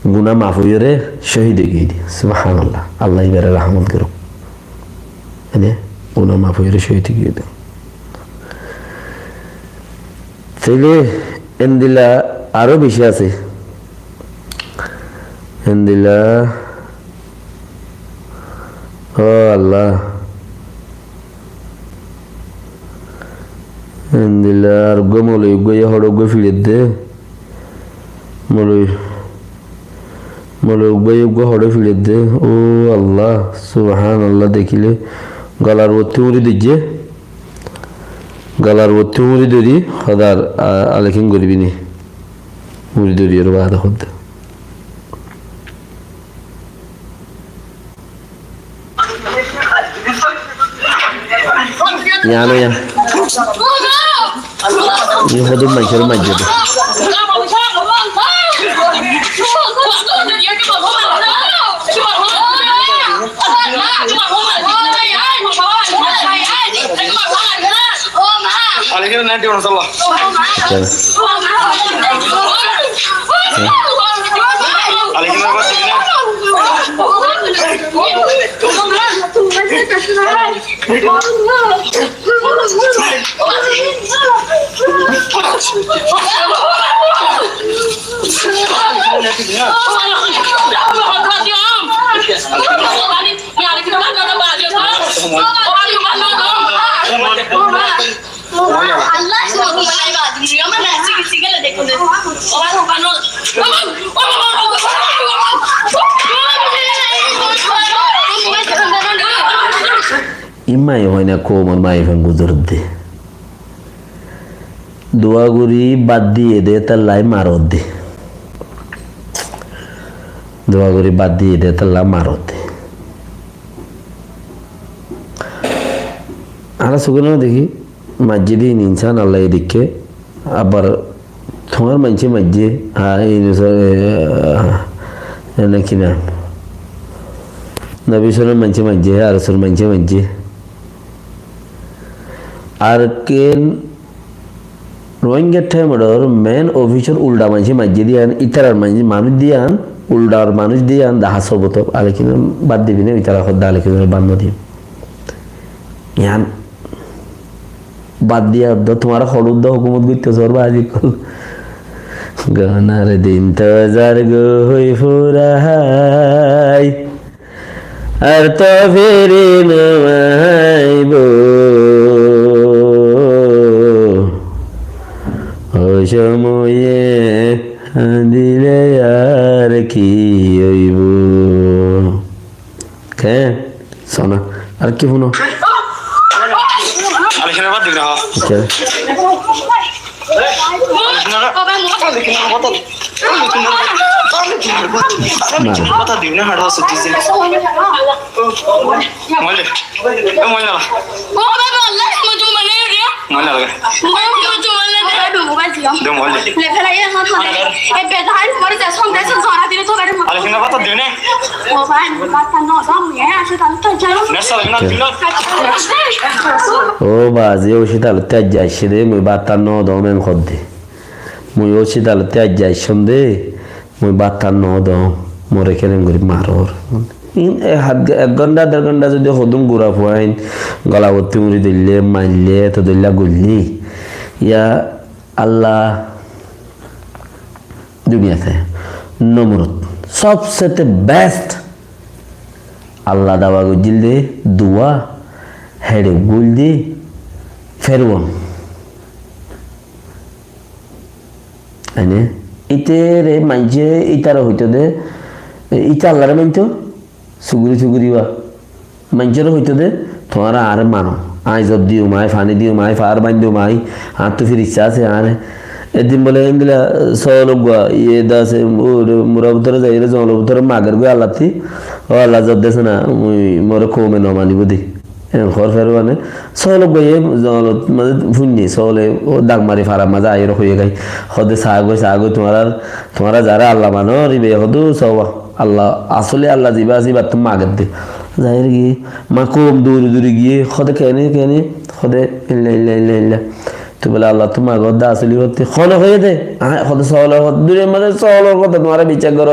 গুনাহ মাফ হইরে শহীদ গিয়ে দি সুবহানাল্লাহ আল্লাহ ইবারে রহমত করো এনে গুনাহ মাফ হইরে শহীদ গিয়ে দি তাইলে এন্দিলা আরো বেশি আছে এন্দিলা ও আল্লাহ এন্দিলা আর গমলে গয়ে হড় ফিরে দে মলে গয়ে হড়ে ফিরে দে ও আল্লাহ সুবহানাল্লাহ দেখিলে গলার ভর্তি মুড়ি দিচ্ছে গলার ভর্তি মুড়ি ধরি হদার আলেখিন করবি নি মুড়ি ধরি আর বাধা হতে ইয়ানো ইয়া ই হদম মাইছের মাইজে Alegre nanti orang salah. Alegre apa sih ini? Allah subhanahu wa ta'ala dunia mana sih lah dekho deh orang banol ইমাই হয় না কোমর মাই ফেন গুজর দে দোয়া গুরি বাদ দিয়ে দে তার লাই মারত দে দোয়া গুরি বাদ দিয়ে দে তার লাই মারত দে আর সুগনা দেখি মসজিদে ইনসান আল্লাহ এদিকে আবার তোমার মানছে মসজিদে নাকি না নবী সাল্লাম মানছে মসজিদে আর রাসূল মানছে মসজিদে আর কেন রোহিঙ্গা ঠাইমডর মেন অফিসার উল্টা মানছে মসজিদে আন ইতারার মানুষ দিয়ে আন উল্টার মানুষ দিয়ে আন দাহা সবত আলেকিন বাদ দিবি না ইতারা হদ্দা আলেকিন বান্ন দিন ইয়ান বাদ দিয়া তোমার হলুদ হুকুমত করতে সরবা আজি কল গানার দিন তজার গো হই ফুরাই আর তো ফিরে নমাইব ও সময়ে দিলে আর কি হইব কে শোনা আর কি শুনো Alegre apa sih ini? Okay. Mata di mana ada satu sih? Mana? Mana lah? Mana lagi? Dua mana? Alegre apa tuh di mana? Nasa lagi nanti lah. ও বাজে ও শীতাল ত্যাজ যাইছে রে মুই বাতার ন দাও মেন খদ্দে মুই ও শীতাল ত্যাজ যাইছম দে মুই বাতার ন দাও মরে কেন গরিব মারর এক ঘন্টা দেড় ঘন্টা যদি হদুম গুড়া ফুয়াইন গলা ভর্তি মুড়ি দিলে মারলে তো দিল্লা গুললি ইয়া আল্লাহ দুনিয়াতে নমরত সবচেয়ে বেস্ট আল্লাহ দাওয়া গুজিল দে দুয়া হেডে গুল দি ফেরবন আনে ইতেরে মানছে ইতারা হইতো দে ইতা আল্লাহরে মানতো সুগুরি বা মানছের হইতো দে তোমারা আর মানো আই জব দিও মাই ফানি দিও মাই ফার বান দিও মাই আর তো ফির ইচ্ছা আছে আর এদিন বলে এমদিলা সলগুয়া ইয়ে দাসে মুরাবতরে যাইরে জলবতরে মাগের গো আল্লাহতি ও আল্লাহ জব দেছে না মুই মোরে কমে ন মানিব দি ঘর ফের মানে সল গিয়ে মানে ভুঞ্জি সলে ও দাগ মারি ফারা মাজা আইর হয়ে গাই হদে সাগো তোমারা যারা আল্লাহ মানো রিবে হদু সব আল্লাহ আসলে আল্লাহ জিবা জিবা তুমি মাগের দে যাইর গিয়ে মা কম দূরে গিয়ে হদে কেনে হদে ইল্লা তো বলে আল্লাহ তোমার গদ্দা আসলে হতে হলে হয়ে দে হদে সল দূরে মানে সল কথা তোমার বিচার করো